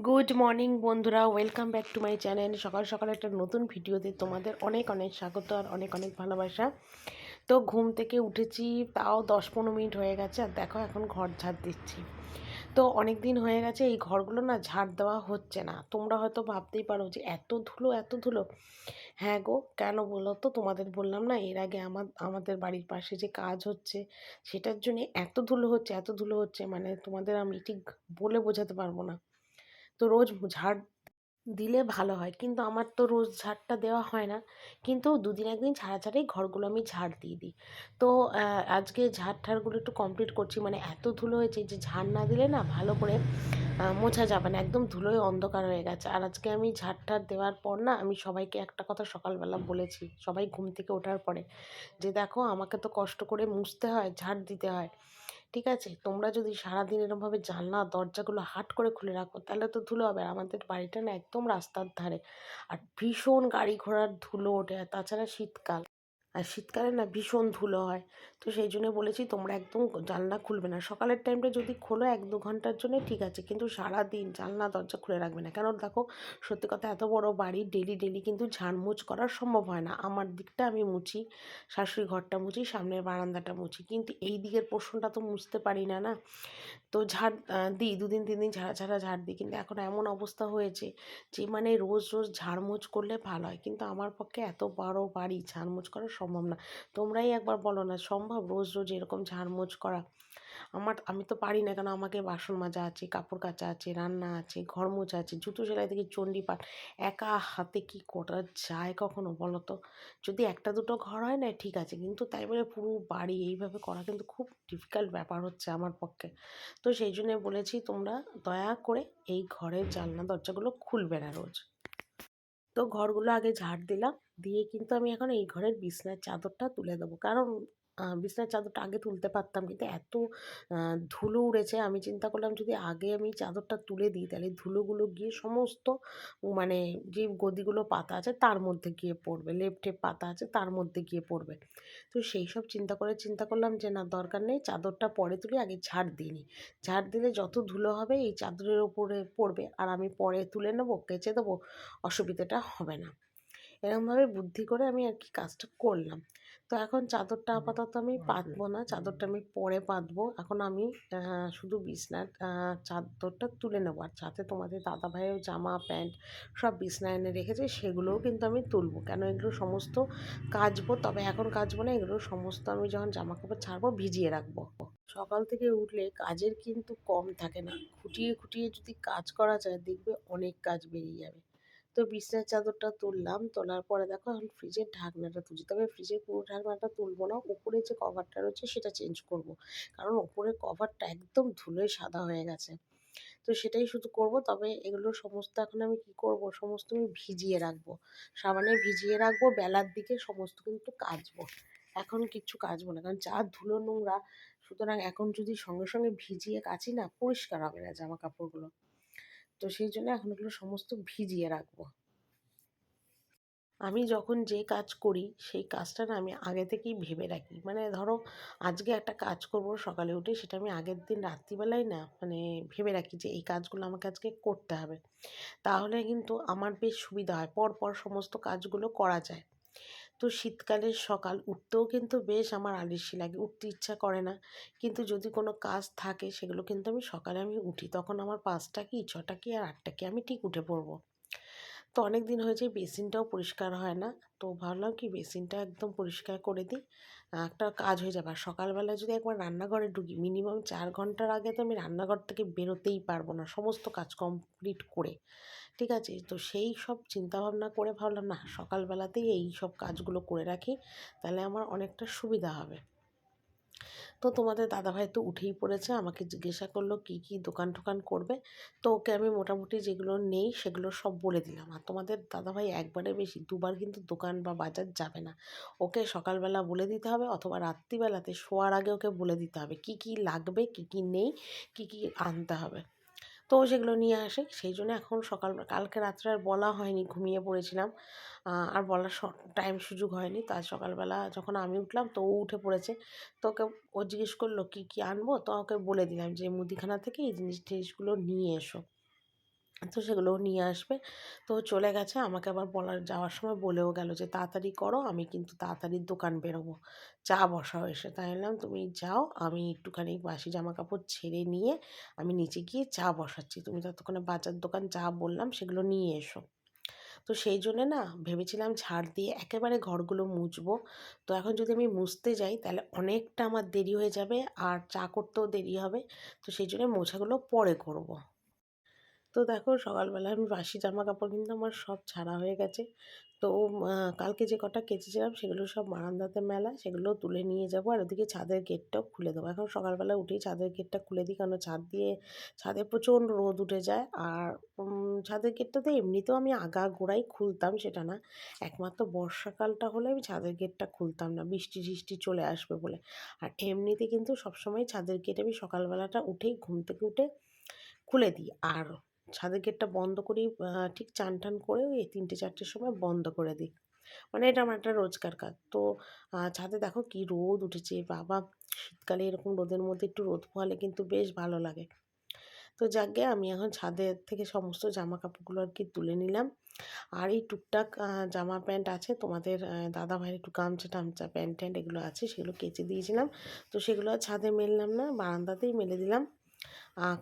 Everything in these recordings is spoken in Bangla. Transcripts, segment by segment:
গুড মর্নিং বন্ধুরা, welcome back to my channel. সকাল সকাল একটা নতুন ভিডিওতে তোমাদের অনেক অনেক স্বাগত আর অনেক অনেক ভালোবাসা। তো ঘুম থেকে উঠেছি, তাও 10-15 মিনিট হয়ে গেছে, আর দেখো এখন ঘর ঝাড় দিচ্ছি। তো অনেক দিন হয়ে গেছে এই ঘরগুলো না ঝাড় দেওয়া হচ্ছে না। তোমরা হয়তো ভাবতেই পারো যে এত ধুলো এত ধুলো। হ্যাঁ গো, কেন বলো তো? তোমাদের বললাম না এর আগে আমাদের বাড়ির পাশে যে কাজ হচ্ছে সেটার জন্য এত ধুলো হচ্ছে, এত ধুলো হচ্ছে, মানে তোমাদের আমি ঠিক বলে বোঝাতে পারবো না। তো রোজ ঝাড় দিলে ভালো হয়, কিন্তু আমার তো রোজ ঝাড়টা দেওয়া হয় না। কিন্তু দুদিন একদিন ছাড়া ছাড়াই ঘরগুলো আমি ঝাড় দিয়ে দিই। তো আজকে ঝাড় ঠাড়গুলো একটু কমপ্লিট করছি, মানে এত ধুলো হয়েছে যে ঝাড় না দিলে না ভালো করে মোছা যাবে না, একদম ধুলোয় অন্ধকার হয়ে গেছে। আর আজকে আমি ঝাড় ঠাড় দেওয়ার পর না আমি সবাইকে একটা কথা সকালবেলা বলেছি, সবাই ঘুম থেকে ওঠার পরে, যে দেখো আমাকে তো কষ্ট করে মুছতে হয়, ঝাড় দিতে হয়, ঠিক আছে? তোমরা যদি সারাদিন এরকমভাবে জানলা দরজাগুলো হাট করে খুলে রাখো তাহলে তো ধুলো হবে। আর আমাদের বাড়িটা না একদম রাস্তার ধারে, আর ভীষণ গাড়ি ঘোড়ার ধুলো ওঠে, আর তাছাড়া শীতকাল, আর শীতকালে না ভীষণ ধুলো হয়। তো সেই জন্য বলেছি তোমরা একদম জানলা খুলবে না। সকালের টাইমটা যদি খোলো 1-2 ঘন্টার জন্য ঠিক আছে, কিন্তু সারাদিন জানলা দরজা খুলে রাখবে না। কেন দেখো, সত্যি কথা, এত বড় বাড়ি ডেলি ডেলি কিন্তু ঝাড়মুছ করা সম্ভব হয় না। আমার দিকটা আমি মুছি, শাশুড়ি ঘরটা মুছি, সামনের বারান্দাটা মুছি, কিন্তু এই দিকের পোর্শনটা তো মুছতে পারি না না। তো ঝাড় দিই, 2 দিন 3 দিন ছাড়া ছাড়া ঝাড় দিই, কিন্তু এখন এমন অবস্থা হয়েছে যে মানে রোজ রোজ ঝাড়মুছ করলে ভালো হয়, কিন্তু আমার পক্ষে এত বড় বাড়ি ঝাড়মুছ করা সম্ভব না। তোমরাই একবার বলো না, সম্ভব রোজ রোজ এরকম ঝাড়মুছ করা? আমি তো পারি না, কেন আমাকে বাসন মাজা আছে, কাপড় কাচা আছে, রান্না আছে, ঘর মোছা আছে, জুতো সেলাই থেকে চণ্ডীপাঠ, একা হাতে কি করা যায় কখনো বলো তো? যদি একটা দুটো ঘর হয় না ঠিক আছে, কিন্তু তাই বলে পুরো বাড়ি এইভাবে করা কিন্তু খুব ডিফিকাল্ট ব্যাপার হচ্ছে আমার পক্ষে। তো সেই জন্য বলেছি তোমরা দয়া করে এই ঘরের জানলা দরজাগুলো খুলবে না রোজ। তো ঘরগুলো আগে ঝাড় দিলাম, দিয়ে কিন্তু আমি এখন এই ঘরের বিছনার চাদরটা তুলে দেবো। কারণ বিছনার চাদরটা আগে তুলতে পারতাম, কিন্তু এত ধুলো উড়েছে, আমি চিন্তা করলাম যদি আগে আমি চাদরটা তুলে দিই তাহলে ধুলোগুলো গিয়ে সমস্ত, মানে যে গদিগুলো পাতা আছে তার মধ্যে গিয়ে পড়বে, লেপ টেপ পাতা আছে তার মধ্যে গিয়ে পড়বে। তো সেই সব চিন্তা করে চিন্তা করলাম যে না, দরকার নেই, চাদরটা পরে তুলি, আগে ঝাড় দিয়ে নিই। ঝাড় দিলে যত ধুলো হবে এই চাদরের ওপরে পড়বে, আর আমি পরে তুলে নেবো, কেচে দেবো, অসুবিধাটা হবে না। এরকমভাবে বুদ্ধি করে আমি আর কি কাজটা করলাম। তো এখন চাদরটা আপাতত আমি পাতবো না, চাদরটা আমি পরে পাতবো। এখন আমি শুধু বিছনার চাদরটা তুলে নেবো, আর সাথে তোমাদের দাদাভাইয়ের জামা প্যান্ট সব বিছনায় এনে রেখেছে, সেগুলোও কিন্তু আমি তুলবো। কেন, এগুলো সমস্ত কাচবো, তবে এখন কাচবো না, এগুলো সমস্ত আমি যখন জামা কাপড় ছাড়বো ভিজিয়ে রাখবো। সকাল থেকে উঠলে কাজের কিন্তু কম থাকে না, খুঁটিয়ে খুঁটিয়ে যদি কাজ করা যায় দেখবে অনেক কাজ বেরিয়ে যাবে। তো বিছনার চাদরটা তুললাম, তোলার পরে দেখো এখন ফ্রিজের ঢাকনাটা তুলছি, তবে ফ্রিজের পুরো ঢাকনাটা তুলবো না, উপরে যে কভারটা রয়েছে সেটা চেঞ্জ করব। কারণ উপরের কভারটা একদম ধুলোয় সাদা হয়ে গেছে। তো সেটাই শুধু করব। তবে এগুলো সমস্ত এখন আমি কি করব, সমস্ত আমি ভিজিয়ে রাখবো, সাবানে ভিজিয়ে রাখবো, বেলার দিকে সমস্ত কিন্তু কাচবো। এখন কিচ্ছু কাচবো না, কারণ যা ধুলো নোংরা, সুতরাং এখন যদি সঙ্গে সঙ্গে ভিজিয়ে কাচি না, পরিষ্কার হবে না জামা কাপড়গুলো। তো সেই জন্য এখন এগুলো সমস্ত ভিজিয়ে রাখবো। আমি যখন যে কাজ করি সেই কাজটা না আমি আগে থেকেই ভেবে রাখি, মানে ধরো আজকে একটা কাজ করব সকালে উঠে, সেটা আমি আগের দিন রাত্রিবেলায় না মানে ভেবে রাখি যে এই কাজগুলো আমাকে আজকে করতে হবে। তাহলে কিন্তু আমার বেশ সুবিধা হয়, পর পর সমস্ত কাজগুলো করা যায়। তো শীতকালের সকাল উঠতেও কিন্তু বেশ আমার আলস্যি লাগে, উঠতে ইচ্ছা করে না, কিন্তু যদি কোনো কাজ থাকে সেগুলো কিন্তু আমি উঠি, তখন আমার 5টা কি 6টা কি আর 8টা কি আমি ঠিক উঠে পড়বো। তো অনেক দিন হয়েছে বেসিনটাও পরিষ্কার হয় না, তো ভাবলাম কি বেসিনটা একদম পরিষ্কার করে দিই, একটা কাজ হয়ে যাবে। আর সকালবেলা যদি একবার রান্নাঘরে ঢুকি মিনিমাম 4 ঘন্টার আগে তো আমি রান্নাঘর থেকে বেরোতেই পারবো না সমস্ত কাজ কমপ্লিট করে, ঠিক আছে? তো সেই সব চিন্তাভাবনা করে ভাবলাম না, সকালবেলাতেই এই সব কাজগুলো করে রাখি, তাহলে আমার অনেকটা সুবিধা হবে। তো তোমাদের দাদাভাই তো উঠেই পড়েছে, আমাকে জিজ্ঞাসা করলো কি কি দোকান টোকান করবে। তো ওকে আমি মোটামুটি যেগুলো নেই সেগুলো সব বলে দিলাম। আর তোমাদের দাদাভাই একবারে বেশি দুবার কিন্তু দোকান বা বাজার যাবে না, ওকে সকালবেলা বলে দিতে হবে, অথবা রাত্রিবেলাতে শোয়ার আগে ওকে বলে দিতে হবে কি কি লাগবে, কি কি নেই, কি কি আনতে হবে। তো ও সেগুলো নিয়ে আসে, সেই জন্য এখন কালকে রাত্রে আর বলা হয়নি, ঘুমিয়ে পড়েছিলাম, আর বলার টাইম সুযোগ হয়নি। তো আজ সকালবেলা যখন আমি উঠলাম তো ও উঠে পড়েছে। তো ওকে, ও জিজ্ঞেস করলো কি কি আনবো, তো ওকে বলে দিলাম যে মুদিখানা থেকে এই জিনিসগুলো নিয়ে এসো। তো সেগুলোও নিয়ে আসবে। তো চলে গেছে, আমাকে আবার যাওয়ার সময় বলেও গেল যে তাড়াতাড়ি করো, আমি কিন্তু তাড়াতাড়ি দোকান বেরোবো, চা বসাও এসে। তাই বললাম তুমি যাও, আমি একটুখানি বাসি জামা কাপড় ছেড়ে নিয়ে আমি নিচে গিয়ে চা বসাচ্ছি, তুমি ততক্ষণে বাজার দোকান যা বললাম সেগুলো নিয়ে এসো। তো সেই জন্যে না ভেবেছিলাম ঝাড় দিয়ে একেবারে ঘরগুলো মুছবো। তো এখন যদি আমি মুছতে যাই তাহলে অনেকটা আমার দেরি হয়ে যাবে, আর চা করতেও দেরি হবে। তো সেই জন্য মোছাগুলো পরে করব। তো দেখো সকালবেলা আমি বাসি জামা কাপড় কিন্তু আমার সব ছাড়া হয়ে গেছে। তো কালকে যে কটা কেচেছিলাম সেগুলো সব বারান্দাতে মেলা, সেগুলো তুলে নিয়ে যাব, আর ওদিকে ছাদের গেটটাও খুলে দেবো। এখন সকালবেলা উঠেই ছাদের গেটটা খুলে দিই, কারণ ছাদে প্রচণ্ড রোদ উঠে যায়। আর ছাদের গেটটা তো এমনিতেও আমি আগাগোড়াই খুলতাম, সেটা না, একমাত্র বর্ষাকালটা হলে আমি ছাদের গেটটা খুলতাম না, বৃষ্টি টিষ্টি চলে আসবে বলে। আর এমনিতে কিন্তু সবসময় ছাদের গেট আমি সকালবেলাটা উঠেই ঘুম থেকে উঠে খুলে দিই। আর ছাদের গেটটা বন্ধ করি ঠিক চান টান করে ওই ৩টে ৪টের সময় বন্ধ করে দিই। মানে এটা আমার একটা রোজকার কাজ। তো ছাদে দেখো কি রোদ উঠেছে বাবা! শীতকালে এরকম রোদের মধ্যে একটু রোদ পোহালে কিন্তু বেশ ভালো লাগে। তো যাকগে আমি এখন ছাদের থেকে সমস্ত জামা কাপড়গুলো আর কি তুলে নিলাম। আর এই টুকটাক জামা প্যান্ট আছে তোমাদের দাদাভাইয়ের একটু গামছা-টামছা, প্যান্ট-ট্যান্ট এগুলো আছে, সেগুলো কেচে দিয়েছিলাম। তো সেগুলো আর ছাদে মেললাম না, বারান্দাতেই মেলে দিলাম।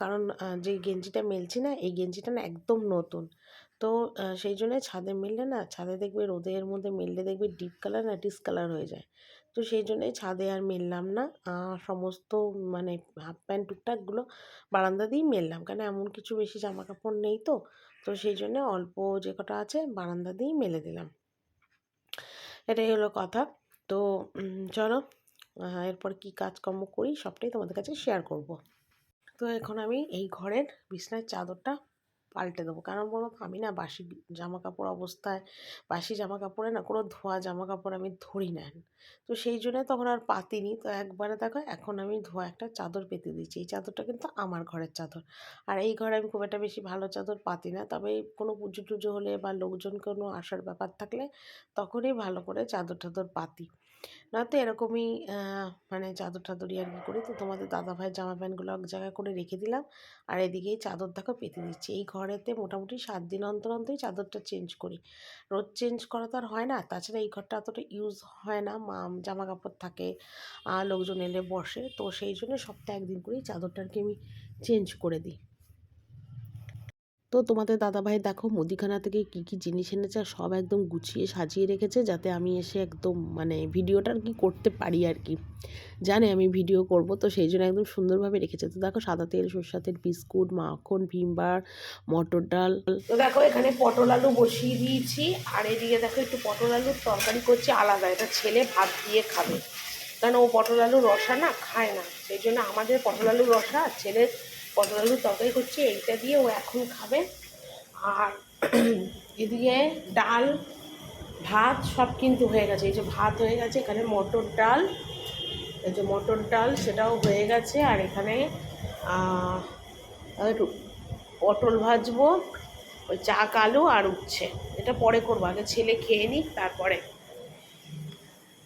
কারণ যে গেঞ্জিটা মেলছি না, এই গেঞ্জিটা না একদম নতুন। তো সেই জন্যে ছাদে মেললে না, ছাদে দেখবে রোদের মধ্যে মেললে দেখবে ডিপ কালার না ডিসকালার হয়ে যায়। তো সেই জন্যেই ছাদে আর মেললাম না। সমস্ত মানে হাফ প্যান্ট টুকটাকগুলো বারান্দাতেই মেললাম। কারণ এমন কিছু বেশি জামাকাপড় নেই তো। তো সেই জন্যে অল্প যে কটা আছে বারান্দাতেই মেলে দিলাম। এটাই হলো কথা। তো চলো এরপর কী কাজকর্ম করি সবটাই তোমাদের কাছে শেয়ার করব। তো এখন আমি এই ঘরের বিছানার চাদরটা পাল্টে দেবো। কারণ বলো তো আমি না বাসি জামা কাপড়ে না কোনো ধোয়া জামা কাপড় আমি ধরি না। তো সেই জন্য তখন আর পাতিনি। তো একবারে দেখো এখন আমি ধোয়া একটা চাদর পেতে দিচ্ছি। এই চাদরটা কিন্তু আমার ঘরের চাদর। আর এই ঘরে আমি খুব একটা বেশি ভালো চাদর পাতি না। তবে কোনো পুজো টুজো হলে বা লোকজন কোনো আসার ব্যাপার থাকলে তখনই ভালো করে চাদর টাদর পাতি। নয়তো এরকমই মানে চাদর টাদরই আর কি করি। তো তোমাদের দাদাভাইয়ের জামা প্যান্টগুলো এক জায়গায় করে রেখে দিলাম, আর এদিকেই চাদর দেখো পেতে দিচ্ছি। এই ঘরেতে মোটামুটি 7 দিন অন্তর অন্তরই চাদরটা চেঞ্জ করি। রোজ চেঞ্জ করা তো আর হয় না, তাছাড়া এই ঘরটা অতটা ইউজ হয় না, জামা কাপড় থাকে, লোকজন এলে বসে, তো সেই জন্য সপ্তাহে একদিন করেই চাদরটা আর কি আমি চেঞ্জ করে দিই। তো তোমাদের দাদাভাই দেখো মুদিখানা থেকে কী কী জিনিস এনেছে, আর সব একদম গুছিয়ে সাজিয়ে রেখেছে, যাতে আমি এসে একদম মানে ভিডিওটা আর কি করতে পারি আর কি। জানে আমি ভিডিও করব, তো সেই জন্য একদম সুন্দরভাবে রেখেছে। তো দেখো সাদা তেল, সরষের তেল, বিস্কুট, মাখন, ভিমবার, মটর ডাল। তো দেখো এখানে পটল আলু বসিয়ে দিয়েছি, আর এদিকে দেখো একটু পটল আলুর তরকারি করছি আলাদা, এটা ছেলে ভাত দিয়ে খাবে। কারণ ও পটল আলু রসা না খায় না, সেই জন্য আমাদের পটল আলু রসা, ছেলের পটল আলুর তরকারি করছি, এইটা দিয়ে ও এখন খাবে। আর এদিকে ডাল ভাত সব কিন্তু হয়ে গেছে। এই যে ভাত হয়ে গেছে, এখানে মটর ডাল, এই যে মটর ডাল সেটাও হয়ে গেছে। আর এখানে একটু পটল ভাজবো, ওই চাক আলু আর উচ্ছে, এটা পরে করবো, আগে ছেলে খেয়ে নিক তারপরে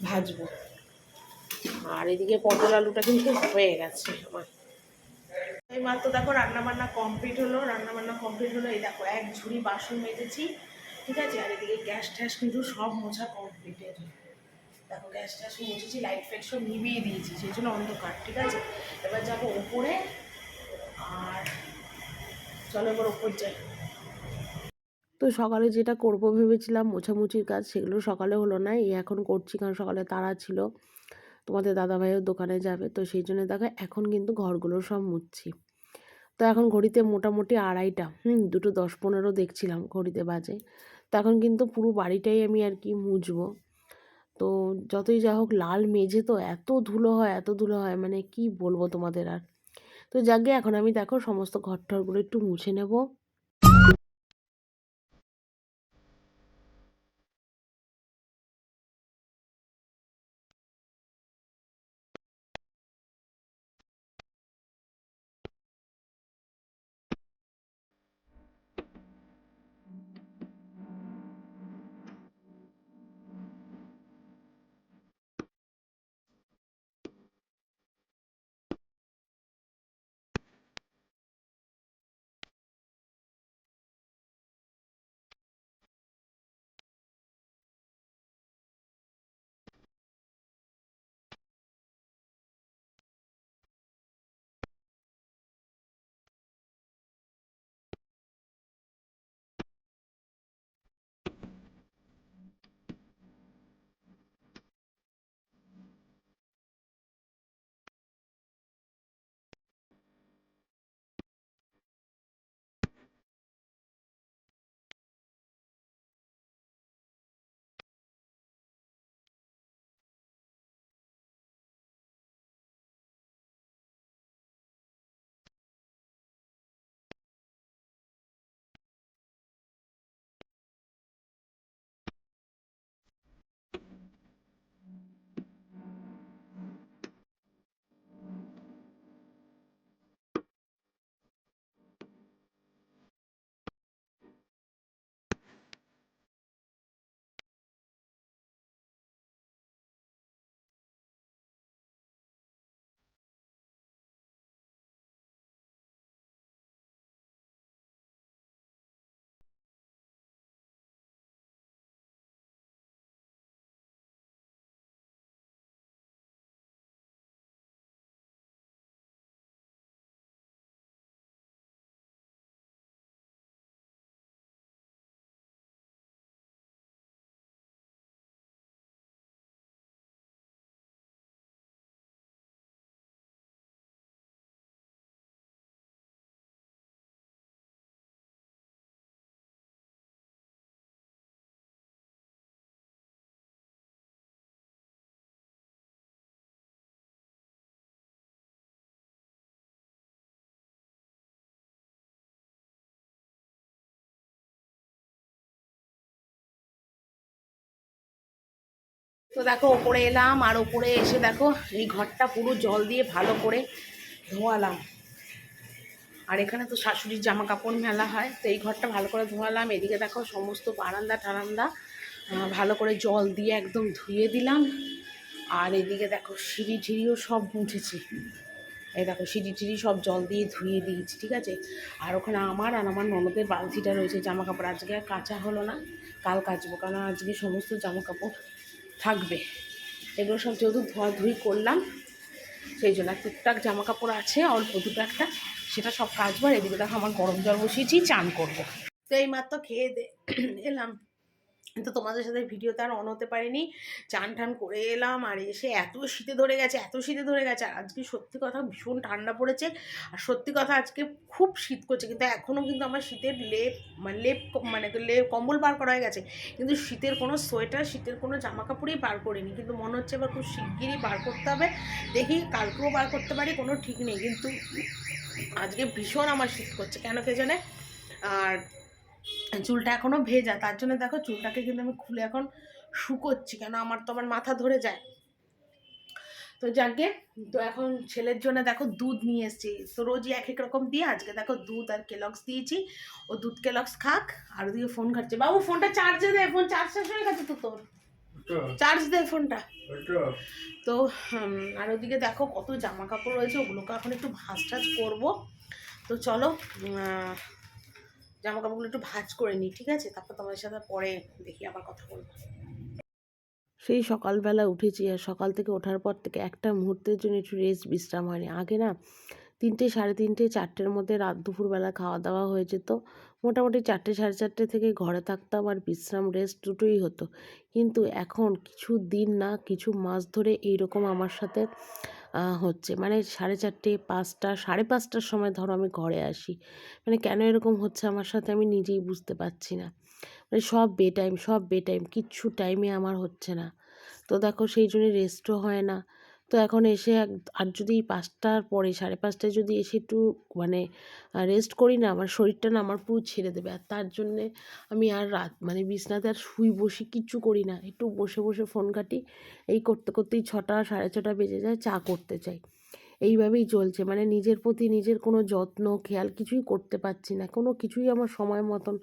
ভাজবো। আর এদিকে পটল আলুটা কিন্তু হয়ে গেছে আমার। এই মাত্র দেখো রান্নাবান্না কমপ্লিট হলো, এই দেখো এক ঝুড়ি বাসন মেজেছি, ঠিক আছে। আর এদিকে গ্যাস ট্যাস কিন্তু সব মোছা কমপ্লিটেড। দেখো গ্যাস ট্যাস মুছেছি, লাইট ফাইট সব নিভিয়ে দিয়েছি, সেই জন্য অন্ধকার, ঠিক আছে। এবার যাবো ওপরে, আর চলো এবার ওপর যাই। তো সকালে যেটা করব ভেবেছিলাম মোছামুছির কাজ, সেগুলো সকালে হলো না, এই এখন করছি, কারণ সকালে তাড়া ছিল, তোমাদের দাদাভাইও দোকানে যাবে। তো সেই জন্য দেখো এখন কিন্তু ঘরগুলো সব মুছছি। তো এখন ঘড়িতে মোটামুটি 2:30, 2:10-15 দেখছিলাম ঘড়িতে বাজে। তো এখন কিন্তু পুরো বাড়িটাই আমি আর কি মুছবো। তো যতই যা হোক লাল মেঝে তো এত ধুলো হয় মানে কি বলবো তোমাদের আর। তো যাকগে এখন আমি দেখো সমস্ত ঘর টরগুলো একটু মুছে নেব। তো দেখো ওপরে এলাম, আর ওপরে এসে দেখো এই ঘরটা পুরো জল দিয়ে ভালো করে ধোয়ালাম। আর এখানে তো শাশুড়ির জামা কাপড় মেলা হয়, তো এই ঘরটা ভালো করে ধোয়ালাম। এদিকে দেখো সমস্ত বারান্দা টারান্দা ভালো করে জল দিয়ে একদম ধুয়ে দিলাম। আর এদিকে দেখো সিঁড়ি টিড়িও সব মুছেছি। এই দেখো সিঁড়ি টিড়ি সব জল দিয়ে ধুয়ে দিয়েছি, ঠিক আছে। আর ওখানে আমার আর আমার ননদের বালতিটা রয়েছে জামা কাপড়, আজকে আর কাচা হলো না, কাল কাচবো, কারণ আজকে সমস্ত জামা কাপড় থাকবে। এগুলো সব যেহেতু ধোয়াধুয়ি করলাম সেই জন্য টুকটাক জামা কাপড় আছে অল্প দুটো একটা, সেটা সব কাচবো। আর এদিকে দেখো আমার গরম জল বসিয়েছি, চান করবো। তো এইমাত্র খেয়ে এলাম, তো তোমাদের সাথে ভিডিওতে আর অন হতে পারিনি। চান টান করে এলাম, আর এসে এত শীতে ধরে গেছে, এত শীতে ধরে গেছে। আর আজকে সত্যি কথা ভীষণ ঠান্ডা পড়েছে, আর সত্যি কথা আজকে খুব শীত করছে, কিন্তু এখনও কিন্তু আমার শীতের লেপ কম্বল বার করা হয়ে গেছে, কিন্তু শীতের কোনো সোয়েটার, শীতের কোনো জামা কাপড়ই বার করিনি। কিন্তু মনে হচ্ছে এবার খুব শিগগিরই বার করতে হবে, দেখি কালকেও বার করতে পারি, কোনো ঠিক নেই। কিন্তু আজকে ভীষণ আমার শীত করছে কেন কে জানে। আর চুলটা এখনও ভেজা, তার জন্য দেখো চুলটাকে কিন্তু আমি খুলে এখন শুকোচ্ছি, কেন আমার তো আমার মাথা ধরে যায়। তো যাকে, তো এখন ছেলের জন্য দেখো দুধ নিয়ে এসেছি, তো রোজই এক এক রকম দিয়ে আজকে দেখো দুধ আর কেলক্স দিয়েছি। ও দুধ কেলক্স খাক, আর ওদিকে ফোন ঘাটছে। বাবু ফোনটা চার্জে দে, ফোন চার্জ শেষ হয়ে গেছে তো তোর, চার্জ দে ফোনটা। তো আর ওদিকে দেখো কত জামা কাপড় রয়েছে, ওগুলোকে এখন একটু ভাঁজ টাজ করবো। তো চলো জামা কাপড়গুলো একটু ভাঁজ করে নিই, ঠিক আছে, তারপর তোমাদের সাথে পরে দেখি আবার কথা বলবো। সেই সকালবেলা উঠেছি, আর সকাল থেকে ওঠার পর থেকে একটা মুহূর্তের জন্য একটু রেস্ট বিশ্রাম হয়নি। আগে না 3টে, 3:30, 4টের মধ্যে রাত দুপুরবেলা খাওয়া দাওয়া হয়ে যেত, মোটামুটি 4টে, 4:30 থেকে ঘরে থাকতাম, আর বিশ্রাম রেস্ট দুটোই হতো। কিন্তু এখন কিছু দিন না কিছু মাস ধরে এইরকম আমার সাথে হচ্ছে, মানে 4:30, 5টা, 5:30টার সময় ধরো আমি ঘরে আসি। মানে কেন এরকম হচ্ছে আমার সাথে আমি নিজেই বুঝতে পারছি না। মানে সব বে টাইম, কিচ্ছু টাইমে আমার হচ্ছে না। তো দেখো সেই জন্য রেস্টও হয় না। তো এখন এসে আর যদি 5টার পরে 5:30টায় যদি এসে একটু মানে রেস্ট করি না, আমার শরীরটা না আমার পুরো ছেড়ে দেবে। আর তার জন্যে আমি আর মানে বিছনাতে আর শুই বসি কিচ্ছু করি না, একটু বসে বসে ফোন ঘাঁটি। এই করতে করতেই 6টা, 6:30 বেজে যায়, চা করতে চাই। এইভাবেই চলছে, মানে নিজের প্রতি নিজের কোনো যত্ন খেয়াল কিছুই করতে পারছি না, কোনো কিছুই আমার সময় মতন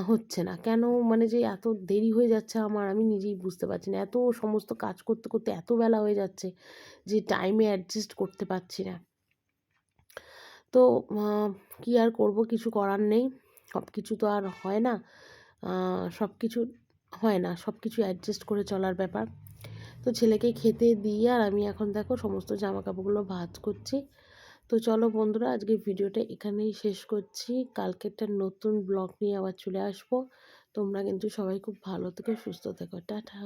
হচ্ছে না। কেন মানে যে এত দেরি হয়ে যাচ্ছে আমার, আমি নিজেই বুঝতে পারছি না। এত সমস্ত কাজ করতে করতে এত বেলা হয়ে যাচ্ছে যে টাইমে অ্যাডজাস্ট করতে পারছি না। তো কী আর করব, কিছু করার নেই, সব কিছু তো আর হয় না, সব কিছু হয় না, সব কিছু অ্যাডজাস্ট করে চলার ব্যাপার। তো ছেলেকে খেতে দিয়ে আর আমি এখন দেখো সমস্ত জামা কাপড়গুলো ভাঁজ করছি। তো চলো বন্ধুরা, আজকে ভিডিওটা এখানেই শেষ করছি। কালকে একটা নতুন ব্লগ নিয়ে আবার চলে আসবো। তোমরা কিন্তু সবাই খুব ভালো থেকো, সুস্থ থেকো, টাটা।